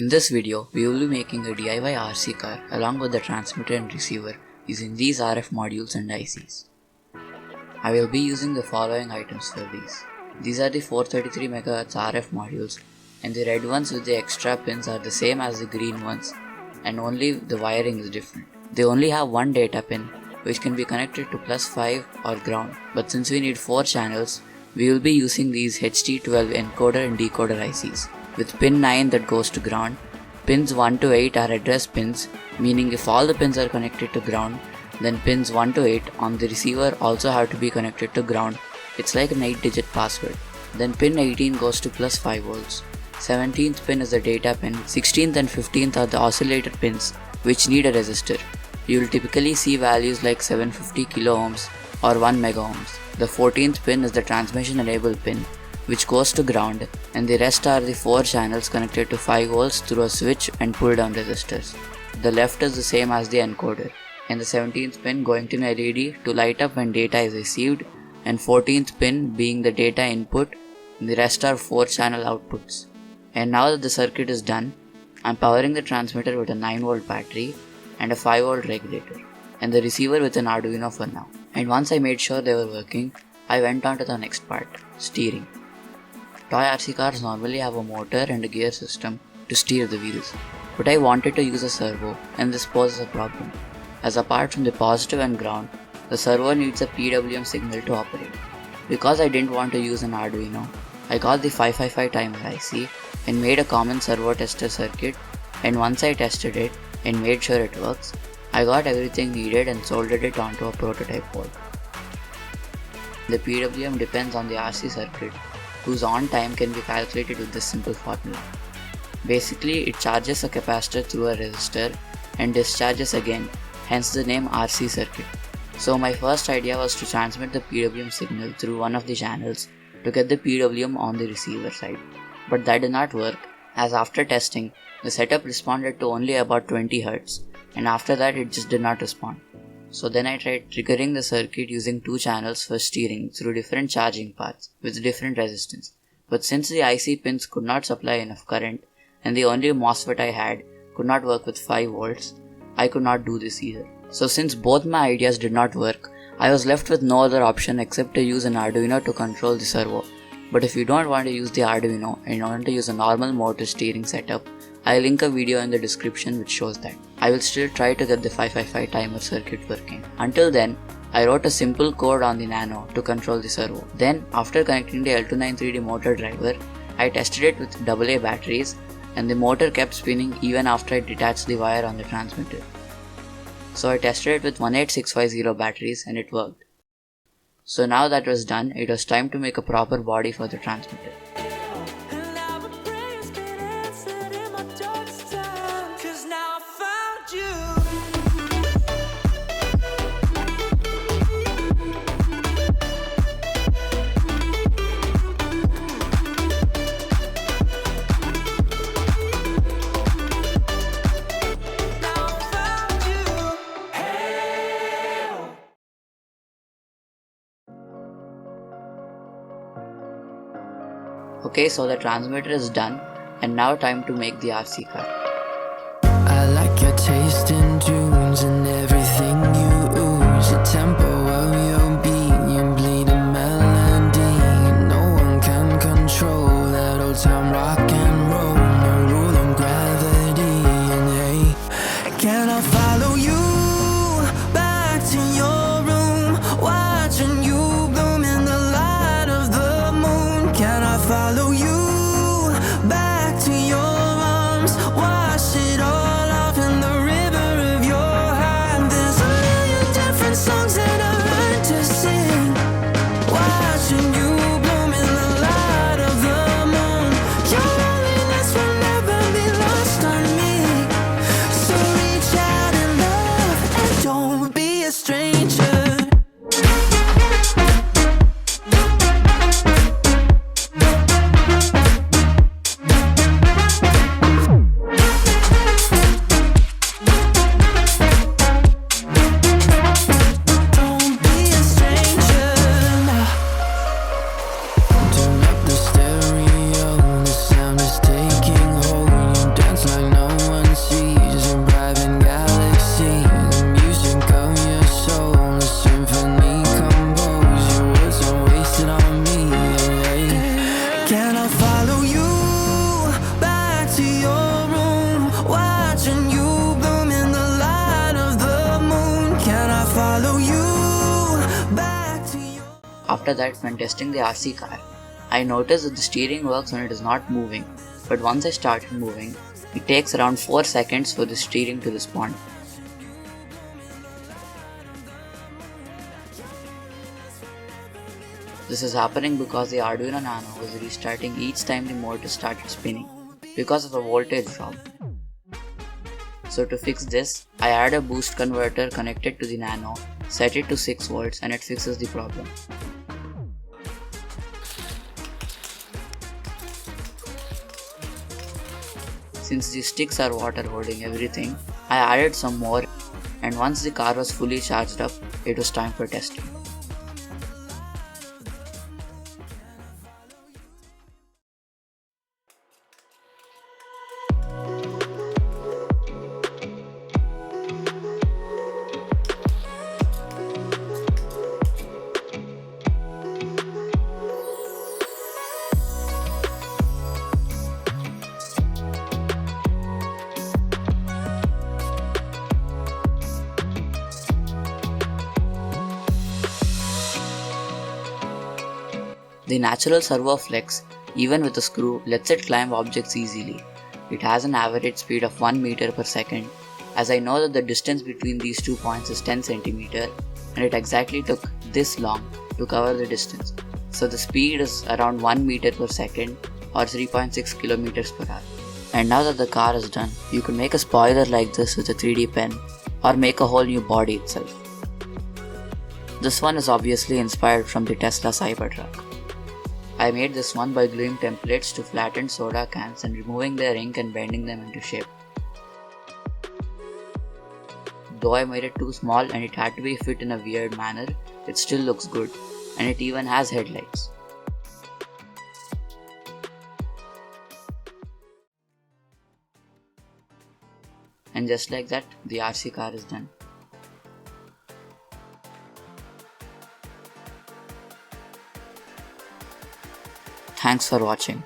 In this video, we will be making a DIY RC car along with the transmitter and receiver using these RF modules and ICs. I will be using the following items for these. These are the 433 MHz RF modules, and the red ones with the extra pins are the same as the green ones, and only the wiring is different. They only have one data pin which can be connected to +5 or ground, but since we need 4 channels, we will be using these HT12 encoder and decoder ICs. With pin 9 that goes to ground, pins 1 to 8 are address pins, meaning if all the pins are connected to ground, then pins 1 to 8 on the receiver also have to be connected to ground. It's like an 8-digit password. Then pin 18 goes to +5 volts. 17th pin is the data pin. 16th and 15th are the oscillator pins, which need a resistor. You will typically see values like 750 kilo ohms or 1 mega ohms. The 14th pin is the transmission enable pin, which goes to ground, and the rest are the 4 channels connected to 5 volts through a switch and pull down resistors. The left is the same as the encoder, and the 17th pin going to an LED to light up when data is received, and 14th pin being the data input, and the rest are 4 channel outputs. And now that the circuit is done, I'm powering the transmitter with a 9V battery and a 5V regulator, and the receiver with an Arduino for now. And once I made sure they were working, I went on to the next part, steering. Toy RC cars normally have a motor and a gear system to steer the wheels, but I wanted to use a servo, and this poses a problem, as apart from the positive and ground, the servo needs a PWM signal to operate. Because I didn't want to use an Arduino, I got the 555 timer IC and made a common servo tester circuit, and once I tested it and made sure it works, I got everything needed and soldered it onto a prototype board. The PWM depends on the RC circuit, whose on time can be calculated with this simple formula. Basically, it charges a capacitor through a resistor and discharges again, hence the name RC circuit. So my first idea was to transmit the PWM signal through one of the channels to get the PWM on the receiver side. But that did not work, as after testing, the setup responded to only about 20 Hz, and after that it just did not respond. So then I tried triggering the circuit using 2 channels for steering through different charging paths with different resistance. But since the IC pins could not supply enough current and the only MOSFET I had could not work with 5 volts, I could not do this either. So since both my ideas did not work, I was left with no other option except to use an Arduino to control the servo. But if you don't want to use the Arduino and you want to use a normal motor steering setup, I'll link a video in the description which shows that. I will still try to get the 555 timer circuit working. Until then, I wrote a simple code on the Nano to control the servo. Then, after connecting the L293D motor driver, I tested it with AA batteries, and the motor kept spinning even after I detached the wire on the transmitter. So I tested it with 18650 batteries and it worked. So now that was done, it was time to make a proper body for the transmitter. Okay, so the transmitter is done, and now time to make the RC car. I like your taste in tunes and everything you ooze. The tempo of your beat, you bleed a melody. No one can control that old time rock and roll. No rule of gravity, and hey, can I follow you back to your room, watching you bloom in the light of the moon? Can I follow you back to your arms, wash it all off in the river of your heart? There's a million different songs that to your room, watching you bloom in the light of the moon. Can I follow you back to your... After that, when testing the RC car, I noticed that the steering works when it is not moving, but once I started moving, it takes around 4 seconds for the steering to respond. This is happening because the Arduino Nano was restarting each time the motor started spinning because of a voltage drop. So to fix this, I add a boost converter connected to the Nano, set it to 6 volts and it fixes the problem. Since these sticks are water holding everything, I added some more, and once the car was fully charged up, it was time for testing. The natural servo flex, even with a screw, lets it climb objects easily. It has an average speed of 1 meter per second, as I know that the distance between these 2 points is 10 cm, and it exactly took this long to cover the distance. So the speed is around 1 meter per second or 3.6 kilometers per hour. And now that the car is done, you can make a spoiler like this with a 3D pen or make a whole new body itself. This one is obviously inspired from the Tesla Cybertruck. I made this one by gluing templates to flattened soda cans and removing their ink and bending them into shape. Though I made it too small and it had to be fit in a weird manner, it still looks good, and it even has headlights. And just like that, the RC car is done. Thanks for watching.